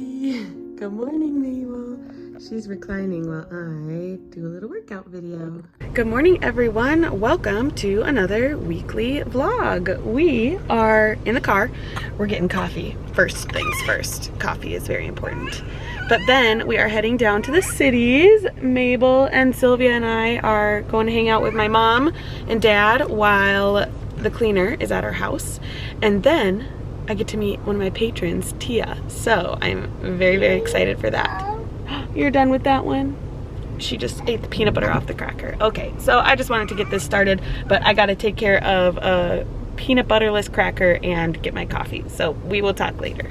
baby. Good morning, Mabel. She's reclining while I do a little workout video. Good morning, everyone. Welcome to another weekly vlog. We are in the car. We're getting coffee. First things first. Coffee is very important. But then we are heading down to the cities. Mabel and Sylvia and I are going to hang out with my mom and dad while the cleaner is at our house. And then I get to meet one of my patrons, Tia. So I'm very, very excited for that. You're done with that one? She just ate the peanut butter off the cracker. Okay, so I just wanted to get this started, but I gotta take care of a peanut butterless cracker and get my coffee. So we will talk later.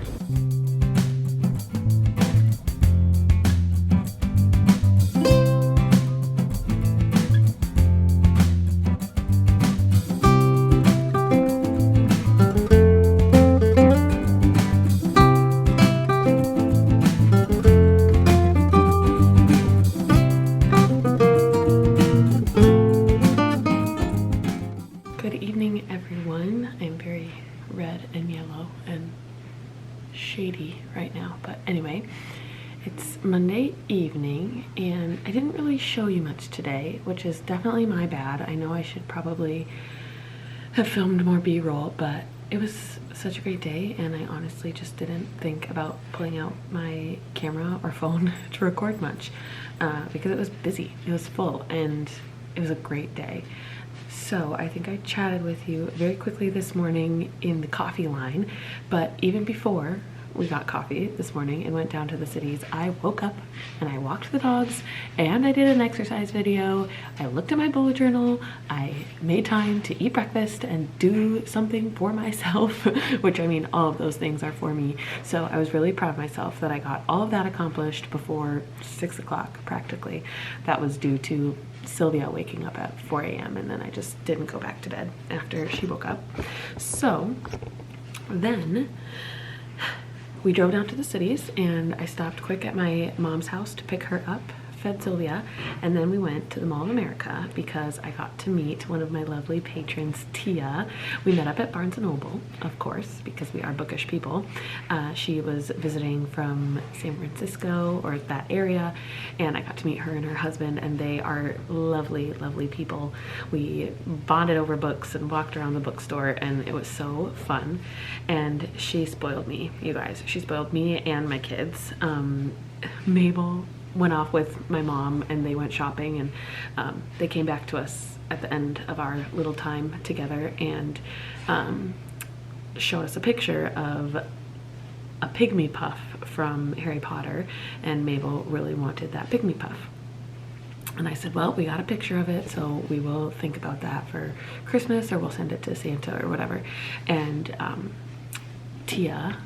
Red and yellow and shady right now, but anyway, it's Monday evening and I didn't really show you much today, which is definitely my bad. I know I should probably have filmed more b-roll, but it was such a great day and I honestly just didn't think about pulling out my camera or phone to record much because it was busy, it was full, and it was a great day. So I think I chatted with you very quickly this morning in the coffee line, but even before we got coffee this morning and went down to the cities, I woke up and I walked the dogs and I did an exercise video. I looked at my bullet journal. I made time to eat breakfast and do something for myself, which I mean, all of those things are for me. So I was really proud of myself that I got all of that accomplished before 6 o'clock practically. That was due to Sylvia waking up at 4 a.m. and then I just didn't go back to bed after she woke up. So then we drove down to the cities and I stopped quick at my mom's house to pick her up, fed Sylvia, and then we went to the Mall of America because I got to meet one of my lovely patrons, Tia. We met up at Barnes & Noble, of course, because we are bookish people. She was visiting from San Francisco or that area, and I got to meet her and her husband, and they are lovely, lovely people. We bonded over books and walked around the bookstore, and it was so fun. And she spoiled me, you guys. She spoiled me and my kids. Mabel went off with my mom and they went shopping, and they came back to us at the end of our little time together and showed us a picture of a pygmy puff from Harry Potter, and Mabel really wanted that pygmy puff. And I said, well, we got a picture of it, so we will think about that for Christmas, or we'll send it to Santa or whatever. And Tia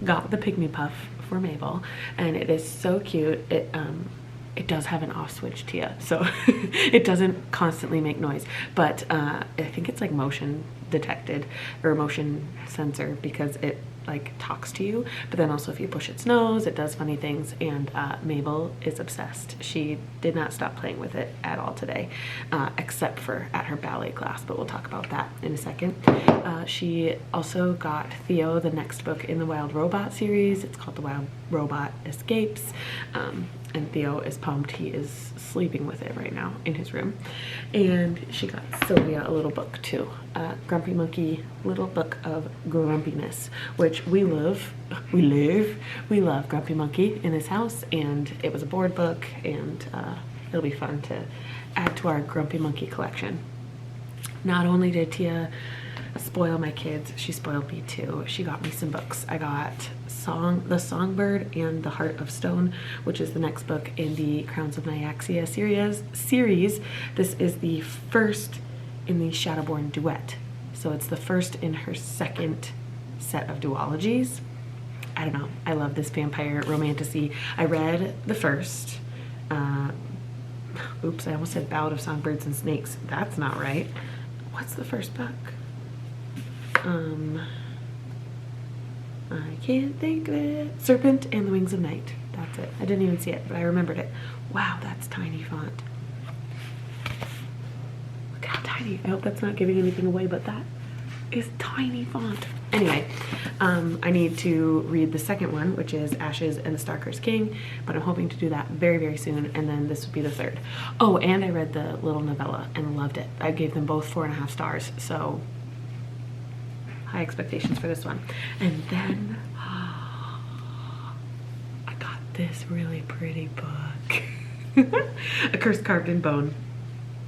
got the pygmy puff for Mabel, and it is so cute. It does have an off switch, Tia, so it doesn't constantly make noise, but I think it's like motion detected or motion sensor, because it like talks to you, but then also if you push its nose it does funny things. And Mabel is obsessed. She did not stop playing with it at all today, except for at her ballet class, but we'll talk about that in a second. She also got Theo the next book in the Wild Robot series. It's called The Wild Robot Escapes, and Theo is pumped. He is sleeping with it right now in his room. And she got Sylvia a little book too, Grumpy Monkey Little Book of Grumpiness, which we love. We love Grumpy Monkey in this house, and it was a board book, and it'll be fun to add to our Grumpy Monkey collection. Not only did Tia spoil my kids, she spoiled me too. She got me some books. I got The Songbird and the Heart of Stone, which is the next book in the Crowns of Nyaxia series. This is the first in the Shadowborn duet, so it's the first in her second set of duologies. I don't know, I love this vampire romantasy. I read the first, oops, I almost said Ballad of Songbirds and Snakes. That's not right. What's the first book? I can't think of it. Serpent and the Wings of Night. That's it. I didn't even see it, but I remembered it. Wow, that's tiny font. Look how tiny. I hope that's not giving anything away but that. is tiny font. Anyway, I need to read the second one, which is Ashes and the Star-Cursed King, but I'm hoping to do that very, very soon, and then this would be the third. Oh, and I read the little novella and loved it. I gave them both 4.5 stars, so high expectations for this one. And then I got this really pretty book, A Curse Carved in Bone,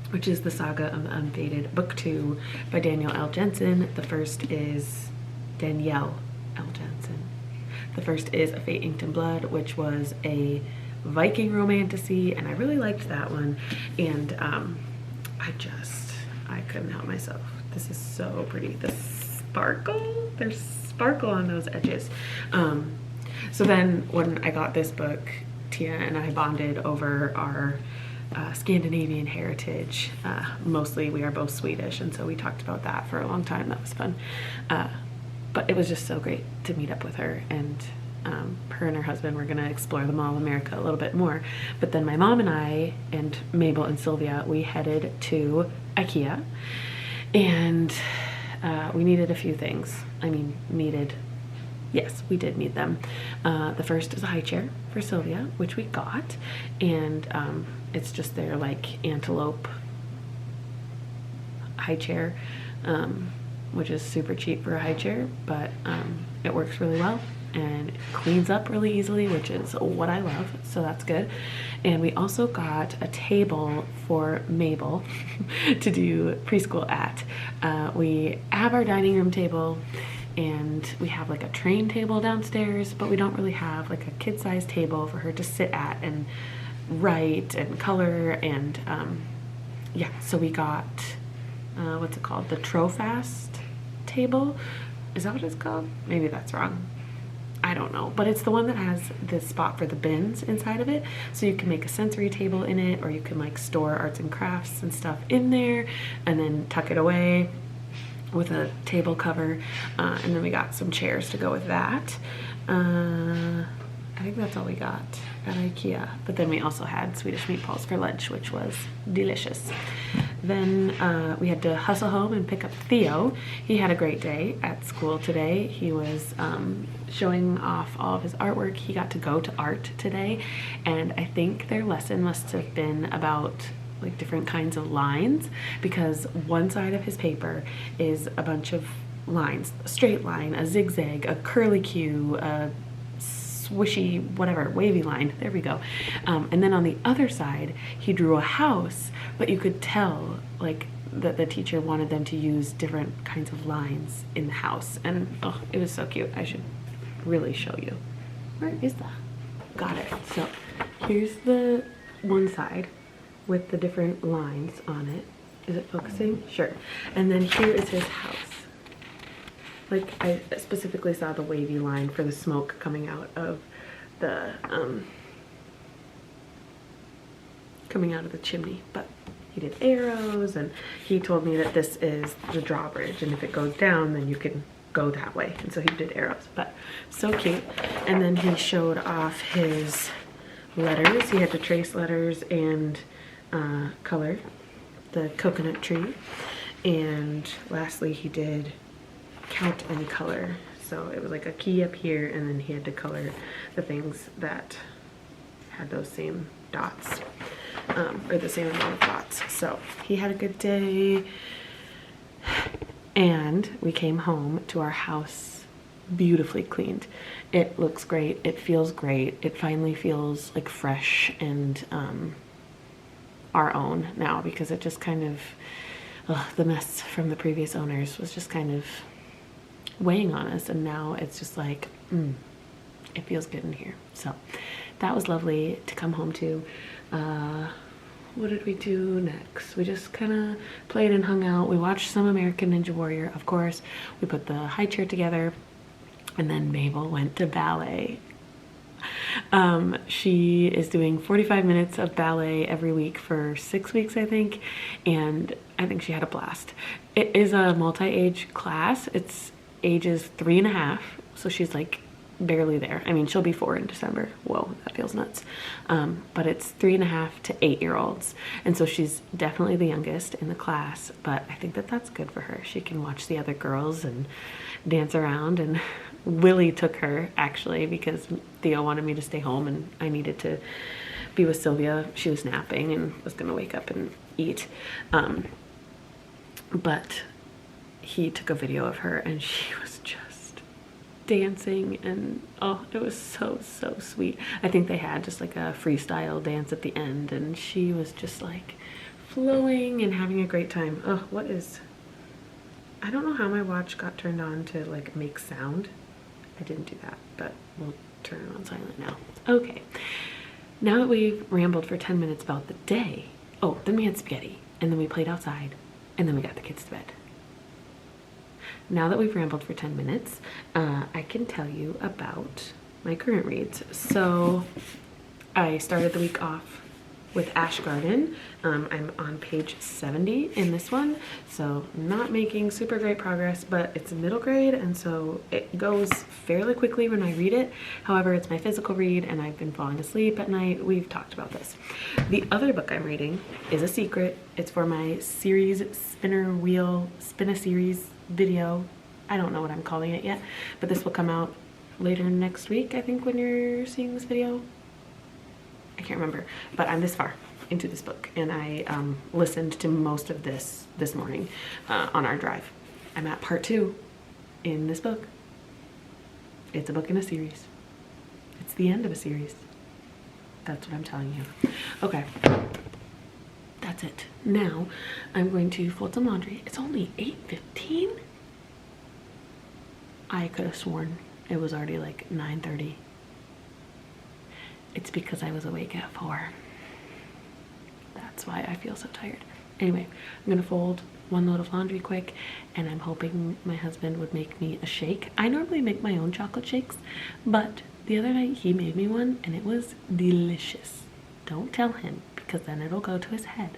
which is the Saga of the Unfated, book 2 by Daniel L. Jensen. The first is Danielle L. Jensen. The first is A Fate Inked in Blood, which was a Viking romantasy, and I really liked that one. And I couldn't help myself. This is so pretty. The sparkle, there's sparkle on those edges. So then when I got this book, Tia and I bonded over our Scandinavian heritage. Mostly we are both Swedish, and so we talked about that for a long time. That was fun. But it was just so great to meet up with her, and her and her husband were gonna explore the Mall of America a little bit more. But then my mom and I and Mabel and Sylvia, we headed to IKEA, and we needed a few things. I mean, yes, we did need them. The first is a high chair for Sylvia, which we got, and it's just their like antelope high chair, which is super cheap for a high chair, but it works really well and it cleans up really easily, which is what I love, so that's good. And we also got a table for Mabel to do preschool at. We have our dining room table, and we have like a train table downstairs, but we don't really have like a kid-sized table for her to sit at and write and color. And yeah, so we got what's it called, the Trofast table. Is that what it's called? Maybe that's wrong, I don't know, but it's the one that has the spot for the bins inside of it, so you can make a sensory table in it, or you can like store arts and crafts and stuff in there and then tuck it away with a table cover. And then we got some chairs to go with that. I think that's all we got at IKEA, but then we also had Swedish meatballs for lunch, which was delicious. Then we had to hustle home and pick up Theo. He had a great day at school today. He was showing off all of his artwork. He got to go to art today, and I think their lesson must have been about like different kinds of lines, because one side of his paper is a bunch of lines, a straight line, a zigzag, a curlicue, a swishy, whatever, wavy line, there we go. And then on the other side he drew a house, but you could tell like that the teacher wanted them to use different kinds of lines in the house, and oh, it was so cute. I should really show you. Where is that? Got it. So here's the one side with the different lines on it. Is it focusing? Sure. And then here is his house. Like, I specifically saw the wavy line for the smoke coming out of the chimney, but he did arrows, and he told me that this is the drawbridge, and if it goes down then you can go that way, and so he did arrows. But so cute. And then he showed off his letters. He had to trace letters and color the coconut tree, and lastly he did count and color. So it was like a key up here, and then he had to color the things that had those same dots, or the same amount of dots. So he had a good day, and we came home to our house beautifully cleaned. It looks great, it feels great, it finally feels like fresh and our own now, because it just kind of, the mess from the previous owners was just kind of weighing on us, and now it's just like, it feels good in here. So that was lovely to come home to. What did we do next? We just kind of played and hung out. We watched some American Ninja Warrior, of course. We put the high chair together, and then Mabel went to ballet. She is doing 45 minutes of ballet every week for 6 weeks, I think, and I think she had a blast. It is a multi-age class. It's ages 3.5, so she's like barely there. I mean, she'll be 4 in December. Whoa, that feels nuts. But it's 3.5 to 8-year-olds. And so she's definitely the youngest in the class, but I think that that's good for her. She can watch the other girls and dance around. And Willie took her, actually, because Theo wanted me to stay home and I needed to be with Sylvia. She was napping and was gonna wake up and eat. But he took a video of her and she was just dancing, and oh, it was so sweet. I think they had just like a freestyle dance at the end and she was just like flowing and having a great time. Oh, what is, I don't know how my watch got turned on to like make sound. I didn't do that, but we'll turn it on silent now. Okay, now that we've rambled for 10 minutes about the day, oh, then we had spaghetti and then we played outside and then we got the kids to bed. Now that we've rambled for 10 minutes, I can tell you about my current reads. So I started the week off with Ash Garden. I'm on page 70 in this one, so not making super great progress, but it's middle grade, and so it goes fairly quickly when I read it. However, it's my physical read and I've been falling asleep at night. We've talked about this. The other book I'm reading is a secret. It's for my series spinner wheel spin a series video. I don't know what I'm calling it yet, but this will come out later next week, I think, when you're seeing this video. I can't remember, but I'm this far into this book and I listened to most of this morning on our drive. I'm at part 2 in this book. It's a book in a series. It's the end of a series. That's what I'm telling you. Okay, that's it. Now I'm going to fold some laundry. It's only 8:15. I could have sworn it was already like 9:30. It's because I was awake at 4. That's why I feel so tired. Anyway, I'm gonna fold one load of laundry quick, and I'm hoping my husband would make me a shake. I normally make my own chocolate shakes, but the other night he made me one and it was delicious. Don't tell him because then it'll go to his head.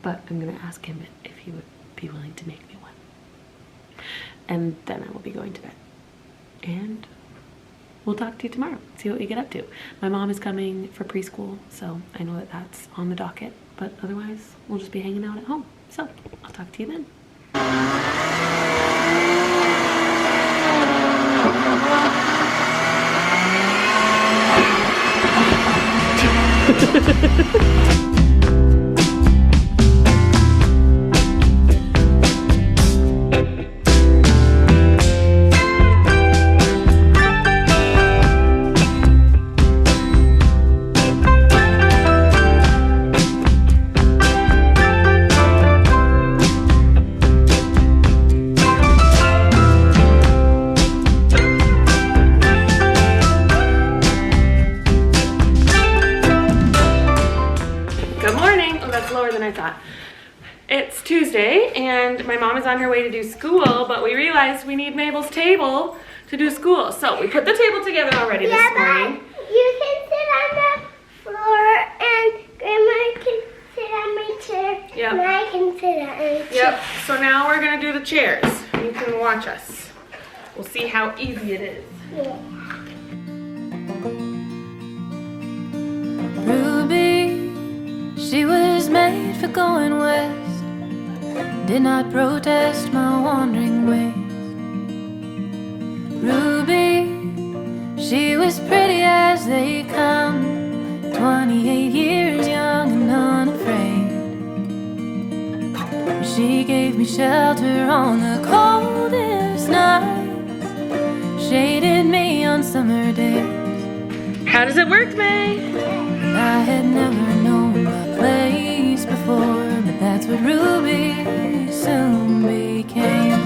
But I'm gonna ask him if he would be willing to make me one. And then I will be going to bed. And we'll talk to you tomorrow, see what we get up to. My mom is coming for preschool, so I know that that's on the docket, but otherwise we'll just be hanging out at home. So I'll talk to you then. It's Tuesday and my mom is on her way to do school, but we realized we need Mabel's table to do school. So we put the table together already this morning. You can sit on the floor and Grandma can sit on my chair. Yep. And I can sit on my chair. Yep. So now we're gonna do the chairs. You can watch us. We'll see how easy it is. Yeah. Ruby, she was made for going west. Did not protest my wandering ways. Ruby, she was pretty as they come, 28 years young and unafraid. She gave me shelter on the coldest nights, shaded me on summer days. How does it work, May? I had never known my place before, but that's what Ruby soon became.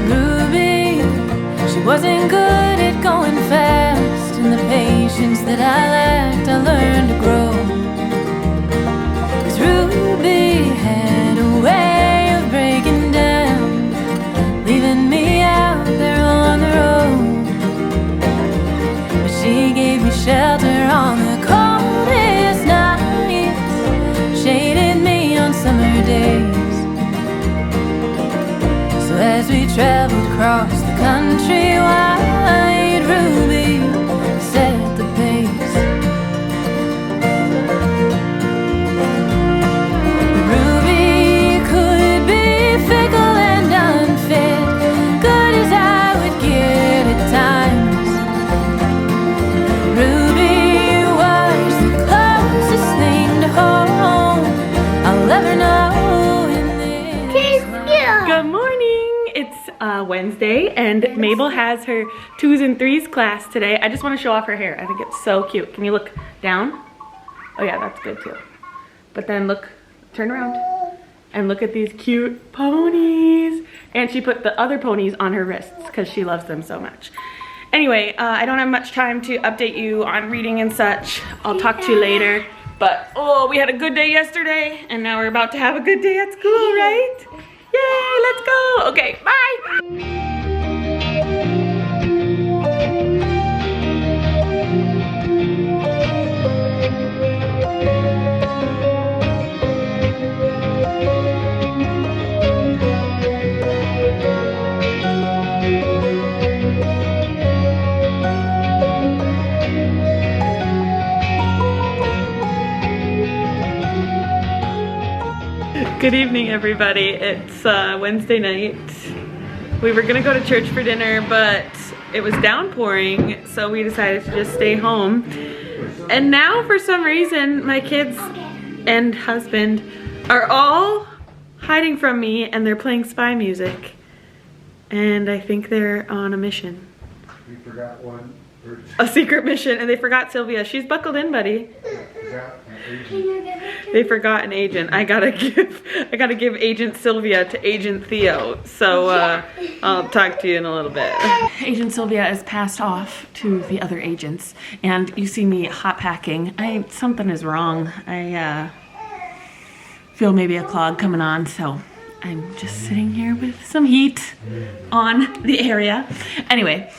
Ruby, she wasn't good at going fast, and the patience that I lacked, I learned to grow. 'Cause Ruby had a way of breaking down, leaving me out there on the road. But she gave me shelter on the coldest nights, shaded me on summer days. So as we traveled countrywide. Ruby set the pace. Ruby could be fickle and unfit, good as I would get at times. Ruby was the closest thing to home I'll ever know in this life. Good morning. It's Wednesday and Mabel has her 2s and 3s class today. I just want to show off her hair. I think it's so cute. Can you look down? Oh yeah, that's good too. But then look, turn around and look at these cute ponies. And she put the other ponies on her wrists because she loves them so much. Anyway, I don't have much time to update you on reading and such. I'll talk to you later. But oh, we had a good day yesterday and now we're about to have a good day at school, right? Yay, let's go. Okay, bye. Good evening, everybody. It's Wednesday night. We were gonna go to church for dinner, but it was downpouring, so we decided to just stay home. And now, for some reason, my kids and husband are all hiding from me, and they're playing spy music. And I think they're on a mission. We forgot one. A secret mission, and they forgot Sylvia. She's buckled in, buddy. They forgot an agent. I gotta give Agent Sylvia to Agent Theo. So I'll talk to you in a little bit. Agent Sylvia is passed off to the other agents, and you see me hot packing. Something is wrong. I feel maybe a clog coming on, so I'm just sitting here with some heat on the area. Anyway,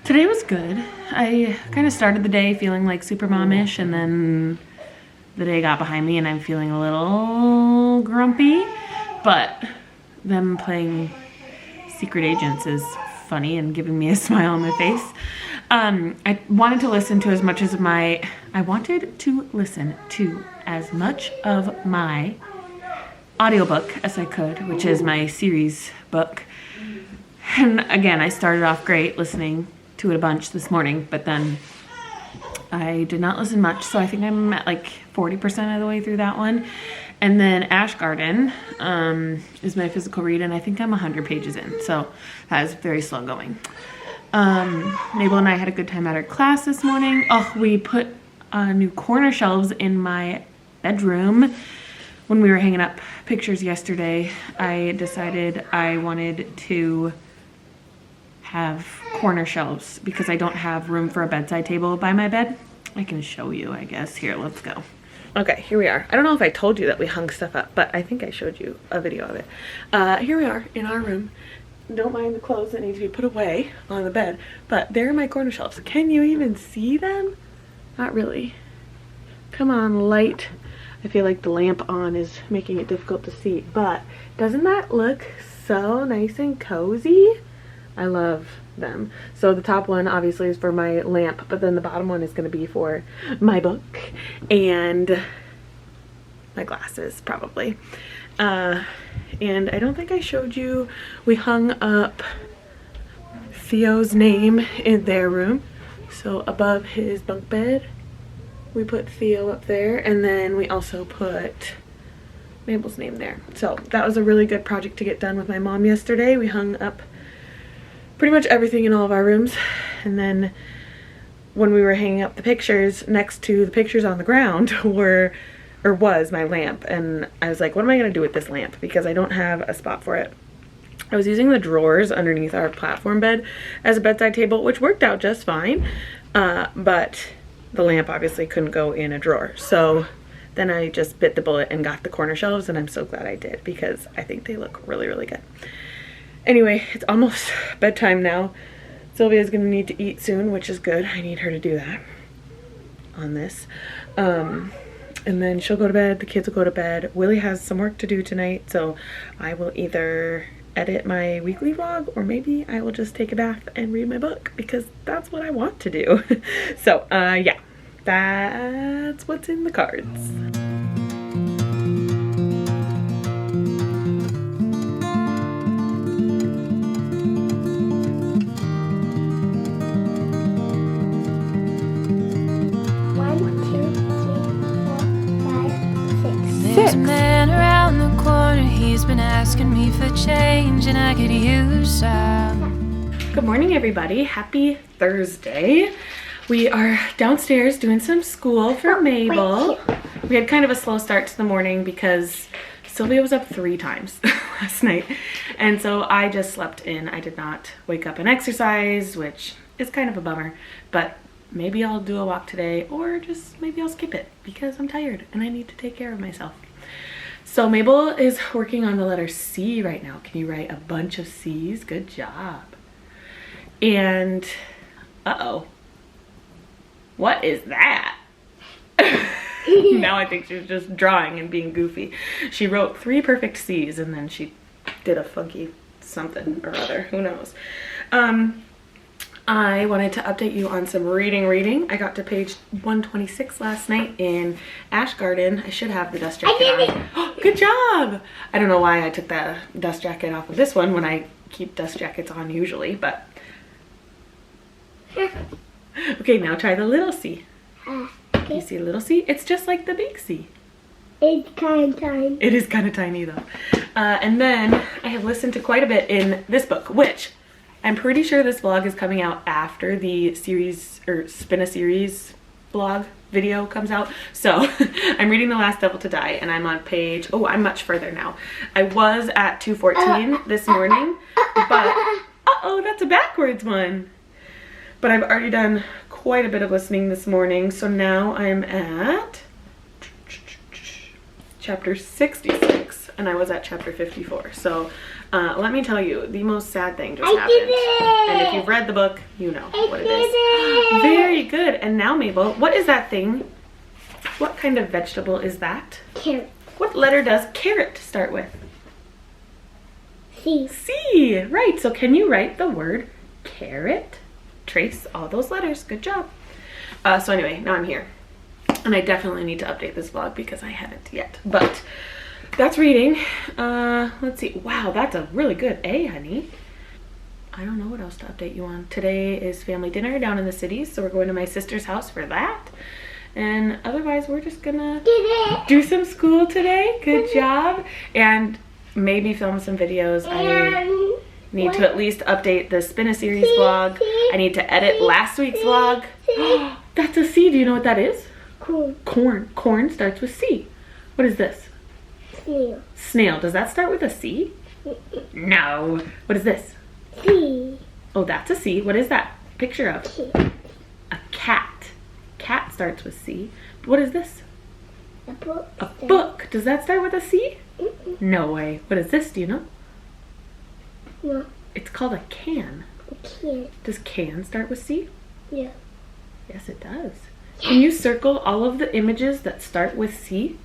today was good. I kind of started the day feeling like super mom-ish, and then the day got behind me and I'm feeling a little grumpy, but them playing secret agents is funny and giving me a smile on my face. I wanted to listen to as much of my audiobook as I could, which is my series book. And again, I started off great listening to it a bunch this morning, but then I did not listen much, so I think I'm at like 40% of the way through that one. And then Ash Garden is my physical read, and I think I'm 100 pages in, so that is very slow going. Mabel and I had a good time at our class this morning. Oh, we put new corner shelves in my bedroom. When we were hanging up pictures yesterday, I decided I wanted to have corner shelves because I don't have room for a bedside table by my bed. I can show you, I guess. Here, let's go. Okay, here we are. I don't know if I told you that we hung stuff up, but I think I showed you a video of it. Here we are in our room. Don't mind the clothes that need to be put away on the bed, but there are my corner shelves. Can you even see them? Not really. Come on, light. I feel like the lamp on is making it difficult to see, but doesn't that look so nice and cozy? I love them. So the top one obviously is for my lamp, but then the bottom one is going to be for my book and my glasses probably. And I don't think I showed you, we hung up Theo's name in their room. So above his bunk bed, we put Theo up there, and then we also put Mabel's name there. So that was a really good project to get done with my mom yesterday. We hung up pretty much everything in all of our rooms, and then when we were hanging up the pictures, next to the pictures on the ground was my lamp, and I was like, what am I gonna do with this lamp, because I don't have a spot for it. I was using the drawers underneath our platform bed as a bedside table, which worked out just fine, but the lamp obviously couldn't go in a drawer. So then I just bit the bullet and got the corner shelves, and I'm so glad I did because I think they look really, really good. Anyway, it's almost bedtime now. Sylvia's gonna need to eat soon, which is good. I need her to do that on this. And then she'll go to bed, the kids will go to bed. Willie has some work to do tonight, so I will either edit my weekly vlog, or maybe I will just take a bath and read my book because that's what I want to do. So yeah, that's what's in the cards. There's a man around the corner, he's been asking me for change, and I could use some. Good morning, everybody. Happy Thursday. We are downstairs doing some school for Mabel. We had kind of a slow start to the morning because Sylvia was up 3 times last night, and so I just slept in. I did not wake up and exercise, which is kind of a bummer, but maybe I'll do a walk today, or just maybe I'll skip it because I'm tired and I need to take care of myself. So Mabel is working on the letter C right now. Can you write a bunch of C's? Good job. And uh-oh, what is that? Now I think she's just drawing and being goofy. She wrote 3 perfect C's and then she did a funky something or other, who knows. I wanted to update you on some reading. I got to page 126 last night in Ash Garden. I should have the dust jacket on. Oh, good job! I don't know why I took the dust jacket off of this one when I keep dust jackets on usually, but... Okay, now try the little C. Okay. You see a little C? It's just like the big C. It's kind of tiny. It is kind of tiny though. And then I have listened to quite a bit in this book, which I'm pretty sure this vlog is coming out after the series or Spin a Series vlog video comes out. So I'm reading The Last Devil to Die and I'm on page, oh, I'm much further now. I was at 214 this morning, but uh-oh, that's a backwards one. But I've already done quite a bit of listening this morning. So now I'm at chapter 66 and I was at chapter 54. So let me tell you, the most sad thing just happened. And if you've read the book, you know what it is. Very good. And now, Mabel, what is that thing? What kind of vegetable is that? Carrot. What letter does carrot start with? C. C. Right. So can you write the word carrot? Trace all those letters. Good job. So anyway, now I'm here. And I definitely need to update this vlog because I haven't yet. But that's reading. Let's see. Wow, that's a really good A, honey. I don't know what else to update you on. Today is family dinner down in the city, so we're going to my sister's house for that. And otherwise, we're just gonna do some school today. Good job. And maybe film some videos. I need to at least update the Spin a Series vlog. I need to edit last week's vlog. That's a C. Do you know what that is? Corn. Corn. Corn starts with C. What is this? Snail. Snail. Does that start with a C? No. What is this? C. Oh, that's a C. What is that picture of? Cat. A cat. Cat starts with C. What is this? A book. A book. Does that start with a C? No way. What is this? Do you know? No. It's called a can. A can. Does can start with C? Yeah. Yes, it does. Can you circle all of the images that start with C?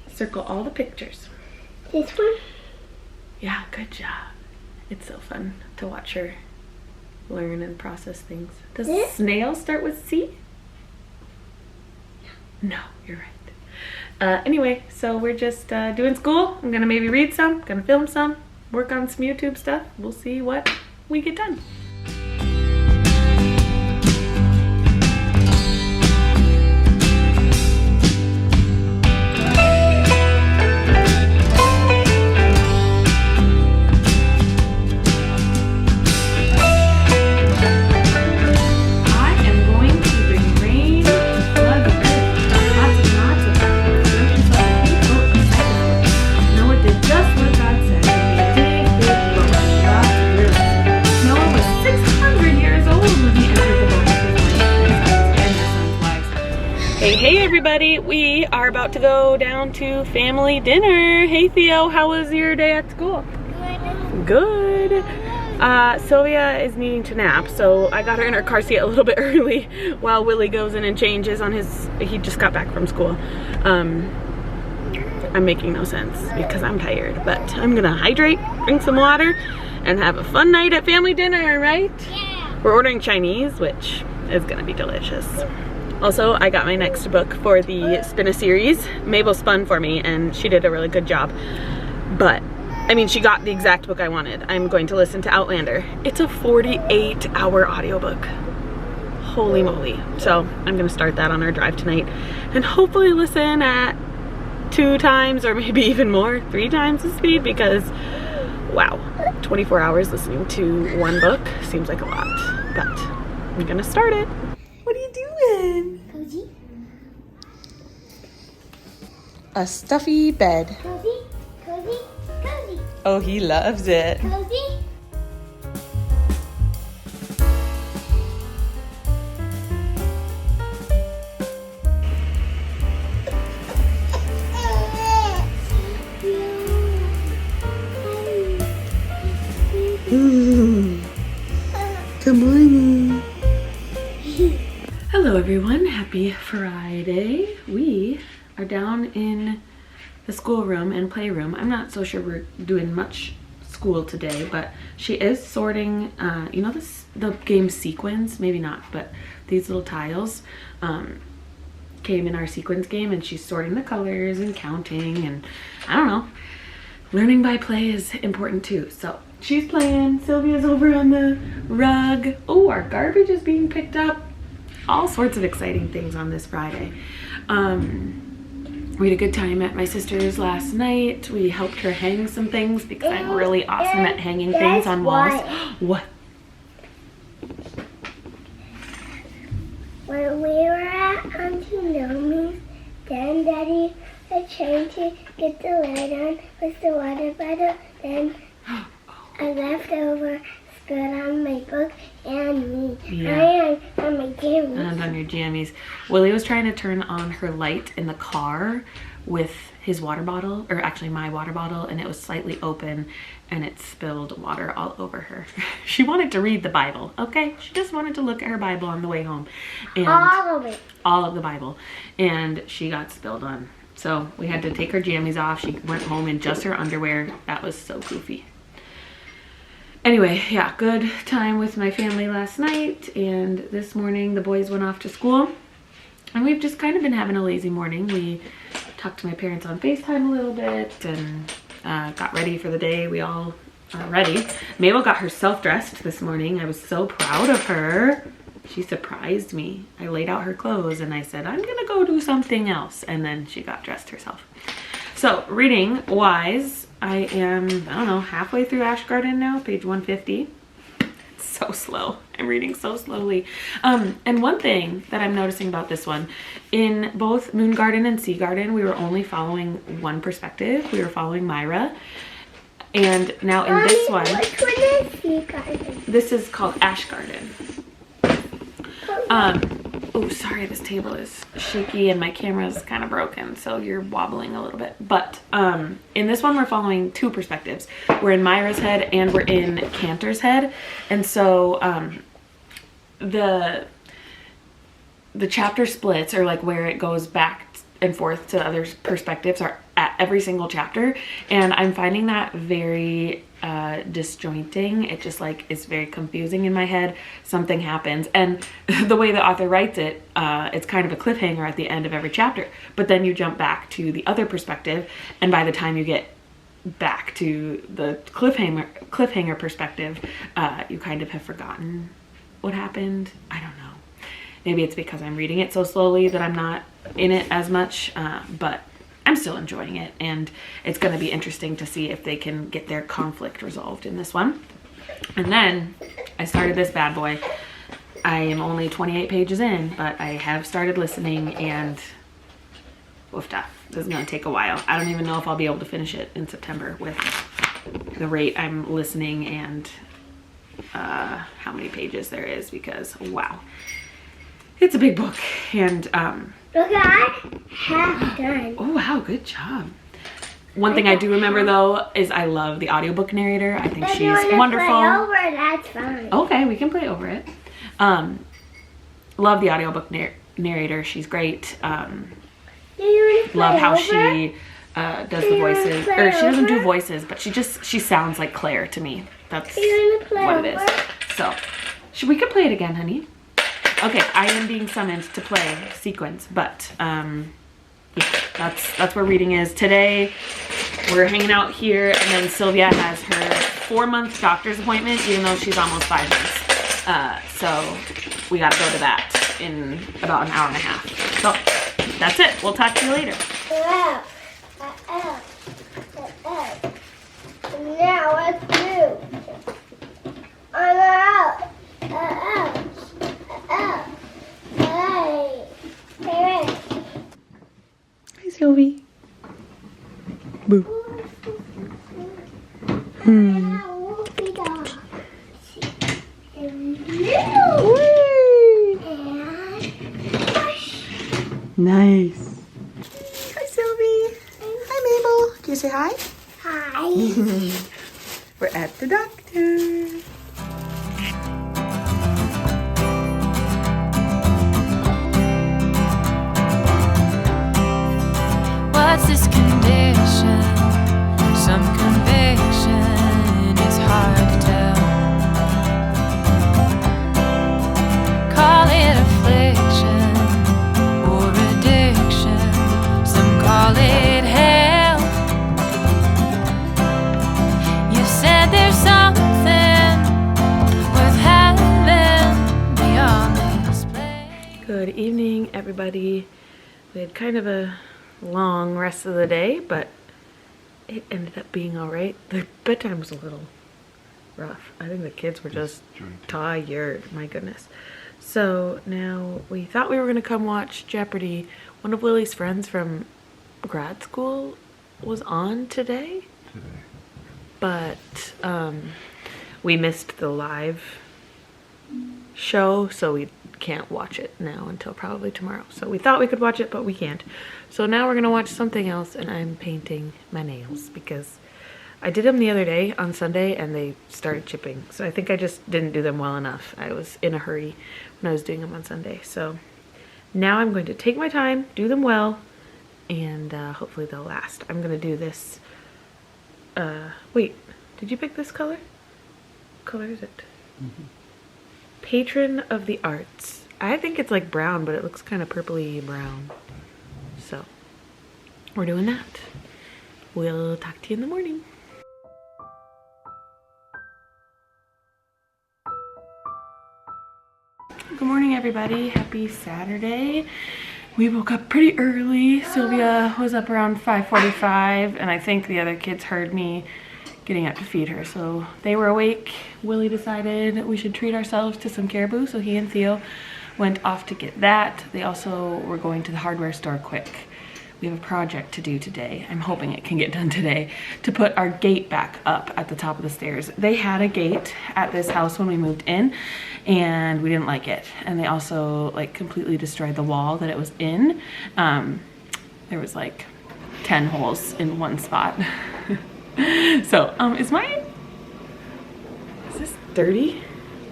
Circle all the pictures. This one? Yeah, good job. It's so fun to watch her learn and process things. Does snail start with C? No, you're right. Anyway, so we're just doing school. I'm gonna maybe read some, gonna film some, work on some YouTube stuff. We'll see what we get done. Hey everybody, we are about to go down to family dinner. Hey Theo, how was your day at school? Good. Sylvia is needing to nap, so I got her in her car seat a little bit early while Willie goes in and changes on his, he just got back from school. I'm making no sense because I'm tired, but I'm gonna hydrate, drink some water, and have a fun night at family dinner, right? Yeah. We're ordering Chinese, which is gonna be delicious. Also, I got my next book for the Spin-a series. Mabel spun for me and she did a really good job. But, I mean, she got the exact book I wanted. I'm going to listen to Outlander. It's a 48-hour audiobook. Holy moly. So, I'm gonna start that on our drive tonight and hopefully listen at 2 times or maybe even more, 3 times the speed because, wow, 24 hours listening to one book seems like a lot. But, I'm gonna start it. What are you doing? Cozy. A stuffy bed. Cozy. Cozy. Cozy. Oh, he loves it. Cozy. Good morning. Hello everyone, happy Friday. We are down in the schoolroom and playroom. I'm not so sure we're doing much school today, but she is sorting, you know the game sequins? Maybe not, but these little tiles came in our sequins game and she's sorting the colors and counting and I don't know. Learning by play is important too. So she's playing, Sylvia's over on the rug. Oh, our garbage is being picked up. All sorts of exciting things on this Friday. We had a good time at my sister's last night. We helped her hang some things because I'm really awesome at hanging things on walls. What? When we were at Auntie Nomi's, then Daddy was trying to get the light on with the water bottle. Then I left over spilled on my book and me. Yeah. And on my jammies. And on your jammies. Willie was trying to turn on her light in the car with his water bottle, or actually my water bottle, and it was slightly open and it spilled water all over her. She wanted to read the Bible, okay? She just wanted to look at her Bible on the way home. And all of it. All of the Bible. And she got spilled on. So we had to take her jammies off. She went home in just her underwear. That was so goofy. Anyway, yeah, good time with my family last night, and this morning the boys went off to school, and we've just kind of been having a lazy morning. We talked to my parents on FaceTime a little bit and got ready for the day. We all are ready. Mabel got herself dressed this morning. I was so proud of her. She surprised me. I laid out her clothes and I said, I'm gonna go do something else, and then she got dressed herself. So reading wise, I am, I don't know, halfway through Ash Garden now, page 150. It's so slow. I'm reading so slowly. And one thing that I'm noticing about this one, in both Moon Garden and Sea Garden, we were only following one perspective. We were following Myra. And now in this one, Which one is Sea Garden? this is called Ash Garden. Oh, sorry, this table is shaky and my camera is kind of broken, so you're wobbling a little bit. But in this one, we're following 2 perspectives. We're in Myra's head and we're in Cantor's head. And so the chapter splits, or like where it goes back and forth to other perspectives, are at every single chapter. And I'm finding that very disjointing. It just like is very confusing in my head. Something happens, and the way the author writes it, it's kind of a cliffhanger at the end of every chapter, but then you jump back to the other perspective, and by the time you get back to the cliffhanger perspective, you kind of have forgotten what happened. I don't know, maybe it's because I'm reading it so slowly that I'm not in it as much, but I'm still enjoying it, and it's going to be interesting to see if they can get their conflict resolved in this one. And then I started this bad boy. I am only 28 pages in, but I have started listening, and woofda, this is going to take a while. I don't even know if I'll be able to finish it in September with the rate I'm listening and how many pages there is, because wow, it's a big book. And Look, I have done. oh wow, good job. One thing I do remember though is I love the audiobook narrator. I think If she's you wanna wonderful. Play over, that's fine. Okay, we can play over it. Love the audiobook narrator. She's great. Do you want to play Love how over? she does the voices, or she doesn't do voices, but she sounds like Claire to me. That's what it is. So, we could play it again, honey. Okay, I am being summoned to play sequence, but yeah, that's where reading is today. We're hanging out here, and then Sylvia has her 4-month doctor's appointment, even though she's almost 5 months. So we gotta go to that in about an hour and a half. So that's it. We'll talk to you later. Now let's do. On out. Hey. Hi, Sylvie. Boo. Nice. Hi, Sylvie. Hi, Mabel. Can you say hi? Hi. We're at the doctor. What's this condition? Some conviction is hard to tell. Call it affliction or addiction. Some call it hell. You said there's something worth having beyond this place. Good evening, everybody. We had kind of a long rest of the day, but it ended up being all right. The bedtime was a little rough. I think the kids were just tired. My goodness. So now we thought we were going to come watch Jeopardy. One of Lily's friends from grad school was on today. But we missed the live show, so we can't watch it now until probably tomorrow. So we thought we could watch it, but we can't. So now we're gonna watch something else, and I'm painting my nails because I did them the other day on Sunday and they started chipping. So I think I just didn't do them well enough. I was in a hurry when I was doing them on Sunday. So now I'm going to take my time, do them well, and hopefully they'll last. I'm gonna do this, wait, did you pick this color? What color is it? Patron of the Arts. I think it's like brown, but it looks kind of purpley brown. So we're doing that. We'll talk to you in the morning. Good morning, everybody. Happy Saturday. We woke up pretty early. Sylvia was up around 5:45, and I think the other kids heard me getting up to feed her, so they were awake. Willie decided we should treat ourselves to some caribou, so he and Theo went off to get that. They also were going to the hardware store quick. We have a project to do today. I'm hoping it can get done today, to put our gate back up at the top of the stairs. They had a gate at this house when we moved in, and we didn't like it. And they also like completely destroyed the wall that it was in. There was like 10 holes in one spot. So, is this dirty?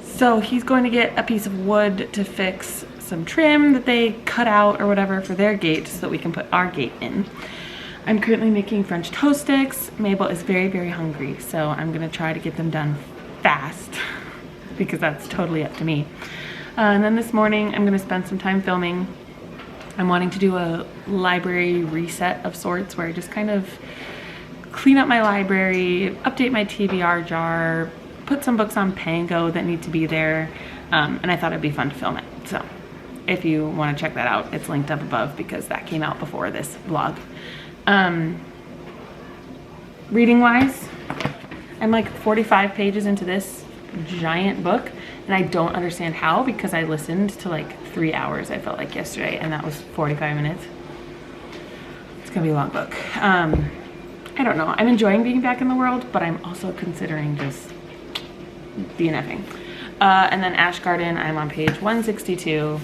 So he's going to get a piece of wood to fix some trim that they cut out or whatever for their gate so that we can put our gate in. I'm currently making French toast sticks. Mabel is very, very hungry, so I'm gonna try to get them done fast because that's totally up to me. And then this morning, I'm gonna spend some time filming. I'm wanting to do a library reset of sorts where I just kind of clean up my library, update my TBR jar, put some books on Pango that need to be there, and I thought it'd be fun to film it. So if you want to check that out, it's linked up above because that came out before this vlog. Reading wise, I'm like 45 pages into this giant book, and I don't understand how because I listened to like 3 hours, I felt like yesterday, and that was 45 minutes. It's gonna be a long book. I don't know. I'm enjoying being back in the world, but I'm also considering just dnf-ing. And then Ash Garden, I'm on page 162.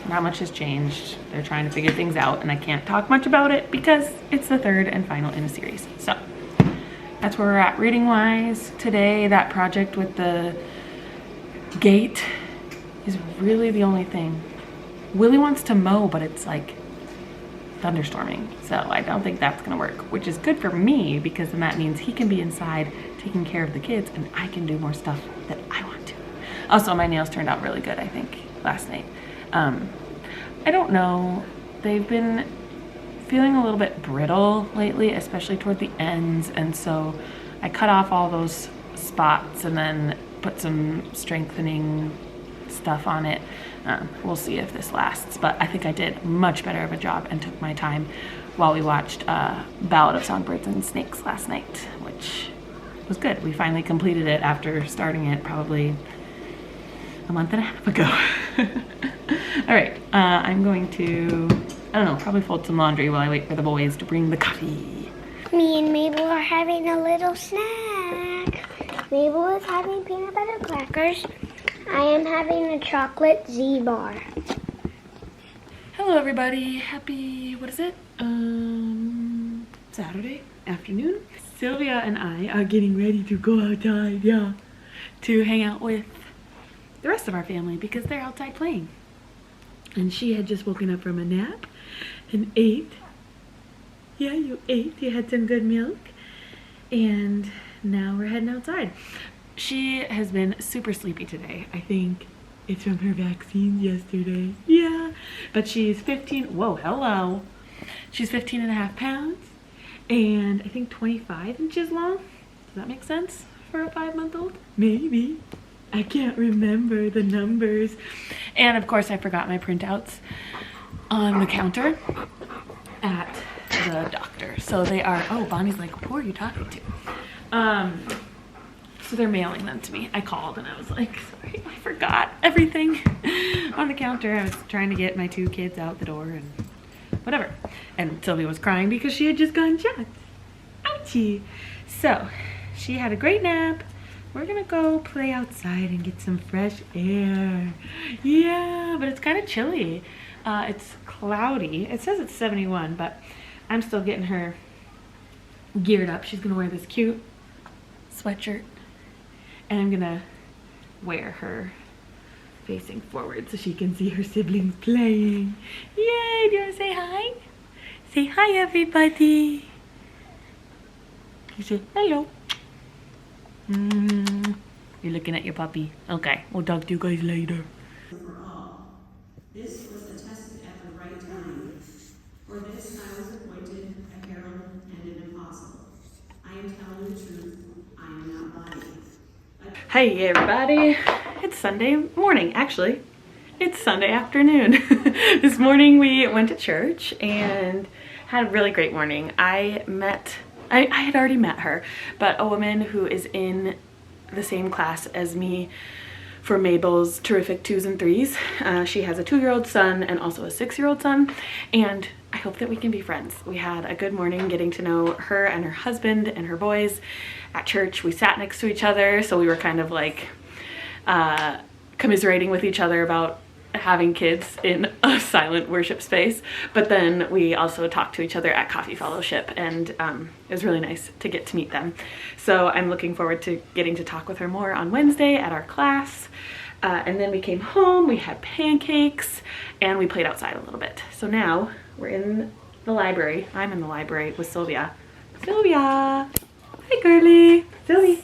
Not much has changed. They're trying to figure things out, and I can't talk much about it because it's the third and final in a series. So that's where we're at reading wise. Today, that project with the gate is really the only thing. Willie wants to mow, but it's like thunderstorming. So I don't think that's gonna work, which is good for me because then that means he can be inside taking care of the kids and I can do more stuff that I want to. Also, my nails turned out really good, I think, last night. I don't know, they've been feeling a little bit brittle lately, especially toward the ends, and so I cut off all those spots and then put some strengthening stuff on it. We'll see if this lasts, but I think I did much better of a job and took my time while we watched Ballad of Songbirds and Snakes last night, which was good. We finally completed it after starting it probably a month and a half ago. All right, I'm going to, I don't know, probably fold some laundry while I wait for the boys to bring the coffee. Me and Mabel are having a little snack. Mabel is having peanut butter crackers. I am having a chocolate Z-bar. Hello everybody, happy, what is it? Saturday afternoon. Sylvia and I are getting ready to go outside, to hang out with the rest of our family because they're outside playing. And she had just woken up from a nap and ate. Yeah, you ate, you had some good milk. And now we're heading outside. She has been super sleepy today. I think it's from her vaccines yesterday. Yeah, but she's 15, whoa, hello. She's 15 and a half pounds and I think 25 inches long. Does that make sense for a 5-month-old? Maybe. I can't remember the numbers. And of course I forgot my printouts on the counter at the doctor. So they are, oh, Bonnie's like, who are you talking to? So they're mailing them to me. I called and I was like, sorry, I forgot everything on the counter. I was trying to get my 2 kids out the door and whatever. And Sylvia was crying because she had just gotten shocked. Ouchie. So she had a great nap. We're gonna go play outside and get some fresh air. Yeah, but it's kind of chilly. It's cloudy. It says it's 71, but I'm still getting her geared up. She's gonna wear this cute sweatshirt and I'm gonna wear her facing forward so she can see her siblings playing. Yay, do you wanna say hi? Say hi everybody. You say hello. You're looking at your puppy. Okay, we'll talk to you guys later. For all. This was attested at the right time. For this I was appointed a herald and an apostle. I am telling the truth. I am not lying. Hey everybody, it's Sunday morning. Actually, it's Sunday afternoon. This morning we went to church and had a really great morning. I had already met her, but a woman who is in the same class as me for Mabel's terrific 2s and 3s. She has a 2-year-old son and also a 6-year-old son, and I hope that we can be friends. We had a good morning getting to know her and her husband and her boys at church. We sat next to each other, so we were kind of like commiserating with each other about having kids in a silent worship space, but then we also talked to each other at coffee fellowship, and it was really nice to get to meet them. So I'm looking forward to getting to talk with her more on Wednesday at our class. And then we came home, we had pancakes, and we played outside a little bit. So now we're in the library. I'm in the library with Sylvia. Sylvia! Hi girly! Sylvie!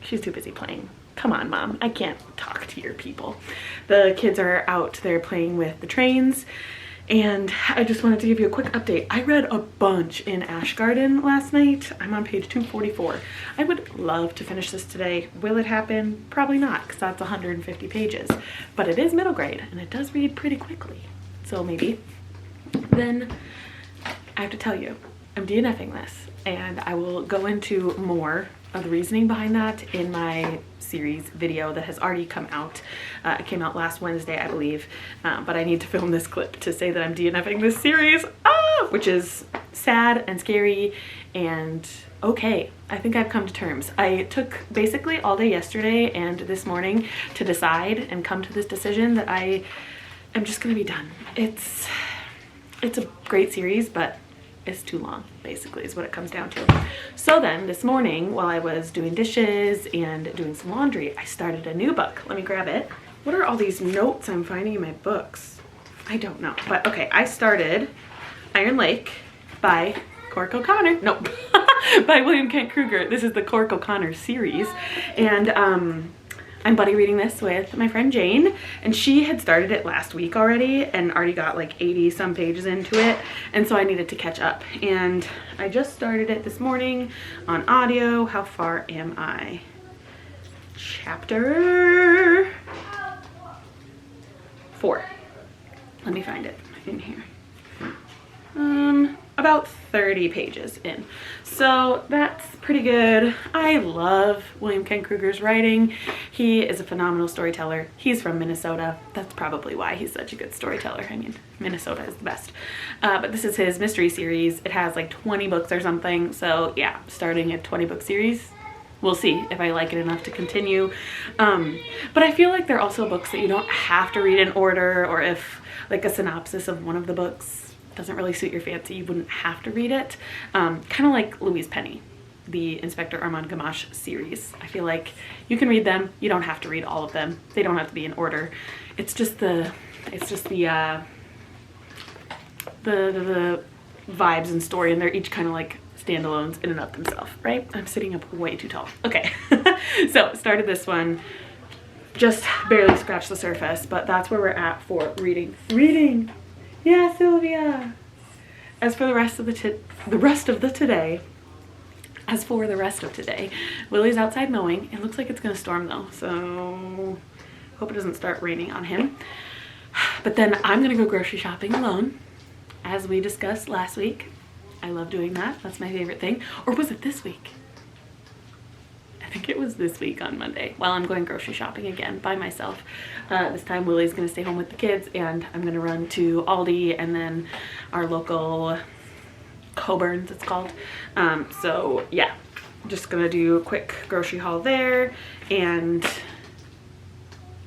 She's too busy playing. Come on, Mom, I can't talk to your people. The kids are out there playing with the trains, and I just wanted to give you a quick update. I read a bunch in Ash Garden last night. I'm on page 244. I would love to finish this today. Will it happen? Probably not, because that's 150 pages. But it is middle grade, and it does read pretty quickly. So maybe. Then I have to tell you, I'm DNF-ing this, and I will go into more of the reasoning behind that in my series video that has already come out. It came out last Wednesday, I believe, but I need to film this clip to say that I'm DNF-ing this series, which is sad and scary and okay. I think I've come to terms. I took basically all day yesterday and this morning to decide and come to this decision that I am just gonna be done. It's a great series, but it's too long, basically, is what it comes down to. So then this morning, while I was doing dishes and doing some laundry, I started a new book. Let me grab it. What are all these notes I'm finding in my books? I don't know, but okay, I started Iron Lake by Cork O'Connor. Nope. By William Kent Kruger. This is the Cork O'Connor series. And I'm buddy reading this with my friend Jane, and she had started it last week already and already got like 80 some pages into it, and so I needed to catch up. And I just started it this morning on audio. How far am I? Chapter 4. Let me find it in here. About 30 pages in. So that's pretty good. I love William Kent Kruger's writing. He is a phenomenal storyteller. He's from Minnesota. That's probably why he's such a good storyteller. I mean, Minnesota is the best. But this is his mystery series. It has like 20 books or something. So yeah, starting a 20-book series. We'll see if I like it enough to continue. But I feel like they're also books that you don't have to read in order, or if like a synopsis of one of the books doesn't really suit your fancy, you wouldn't have to read it. Kind of like Louise Penny, the Inspector Armand Gamache series. I feel like you can read them. You don't have to read all of them. They don't have to be in order. It's just the vibes and story, and they're each kind of like standalones in and of themselves, right? I'm sitting up way too tall. Okay. So started this one, just barely scratched the surface, but that's where we're at for reading. Yeah, Sylvia. As for the rest of today, Willie's outside mowing. It looks like it's gonna storm though, so hope it doesn't start raining on him. But then I'm gonna go grocery shopping alone, as we discussed last week. I love doing that. That's my favorite thing. Or was it this week? I think it was this week on Monday. Well, I'm going grocery shopping again by myself. This time Willie's gonna stay home with the kids, and I'm gonna run to Aldi and then our local Coburn's, it's called. So yeah, just gonna do a quick grocery haul there, and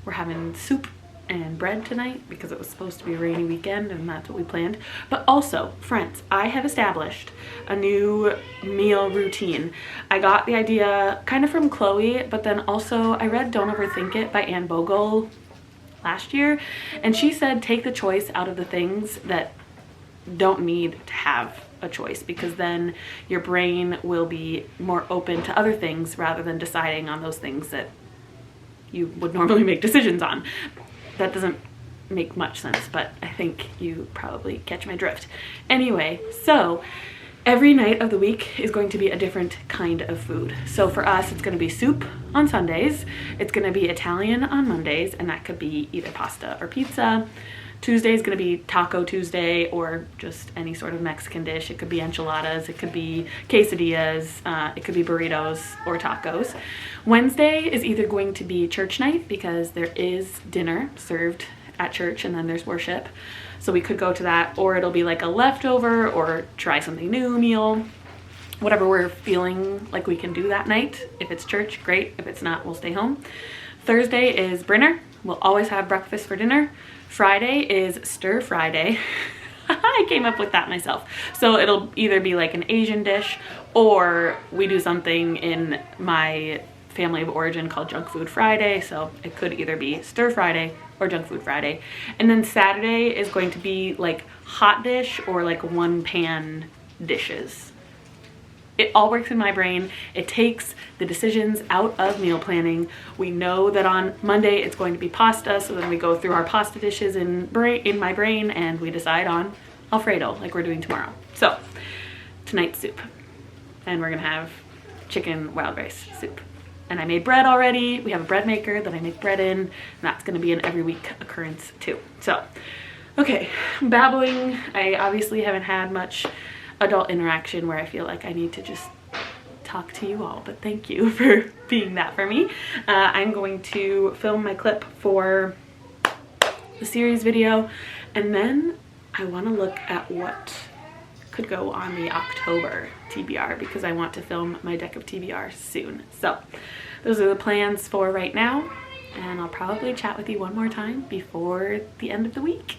we're having soup and bread tonight because it was supposed to be a rainy weekend, and that's what we planned. But also, friends, I have established a new meal routine. I got the idea kind of from Chloe, but then also I read Don't Overthink It by Anne Bogle last year, and she said take the choice out of the things that don't need to have a choice, because then your brain will be more open to other things rather than deciding on those things that you would normally make decisions on. That doesn't make much sense, but I think you probably catch my drift. Anyway, so every night of the week is going to be a different kind of food. So for us, it's going to be soup on Sundays. It's going to be Italian on Mondays, and that could be either pasta or pizza. Tuesday is going to be Taco Tuesday, or just any sort of Mexican dish. It could be enchiladas, it could be quesadillas, it could be burritos or tacos. Wednesday is either going to be church night, because there is dinner served at church and then there's worship. So we could go to that, or it'll be like a leftover or try something new meal. Whatever we're feeling like we can do that night. If it's church, great. If it's not, we'll stay home. Thursday is Brinner. We'll always have breakfast for dinner. Friday is Stir Friday. I came up with that myself. So it'll either be like an Asian dish, or we do something in my family of origin called Junk Food Friday. So it could either be Stir Friday or Junk Food Friday. And then Saturday is going to be like hot dish or like one pan dishes. It all works in my brain. It takes the decisions out of meal planning. We know that on Monday it's going to be pasta, so then we go through our pasta dishes in my brain and we decide on Alfredo like we're doing tomorrow. So tonight's soup, and we're gonna have chicken wild rice soup. And I made bread already. We have a bread maker that I make bread in, and that's gonna be an every week occurrence too. So, okay, babbling. I obviously haven't had much adult interaction where I feel like I need to just talk to you all, but thank you for being that for me. I'm going to film my clip for the series video, and then I want to look at what could go on the October TBR, because I want to film my deck of TBR soon. So those are the plans for right now, and I'll probably chat with you one more time before the end of the week.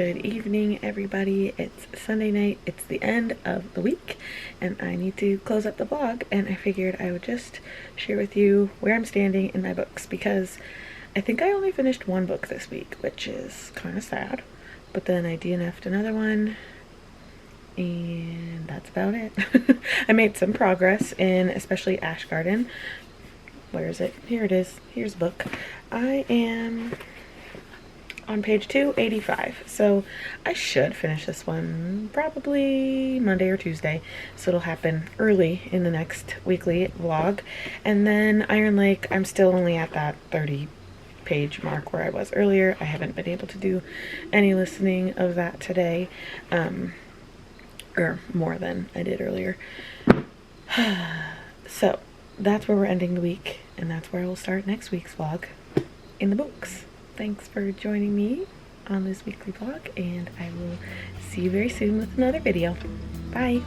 Good evening, everybody. It's Sunday night. It's the end of the week, and I need to close up the vlog, and I figured I would just share with you where I'm standing in my books, because I think I only finished one book this week, which is kind of sad, but then I DNF'd another one, and that's about it. I made some progress in especially Ash Garden. Where is it? Here it is. Here's the book. I am on page 285, so I should finish this one probably Monday or Tuesday, so it'll happen early in the next weekly vlog. And then Iron Lake, I'm still only at that 30 page mark where I was earlier. I haven't been able to do any listening of that today, or more than I did earlier. So that's where we're ending the week, and that's where we'll start next week's vlog in the books. Thanks for joining me on this weekly vlog, and I will see you very soon with another video. Bye!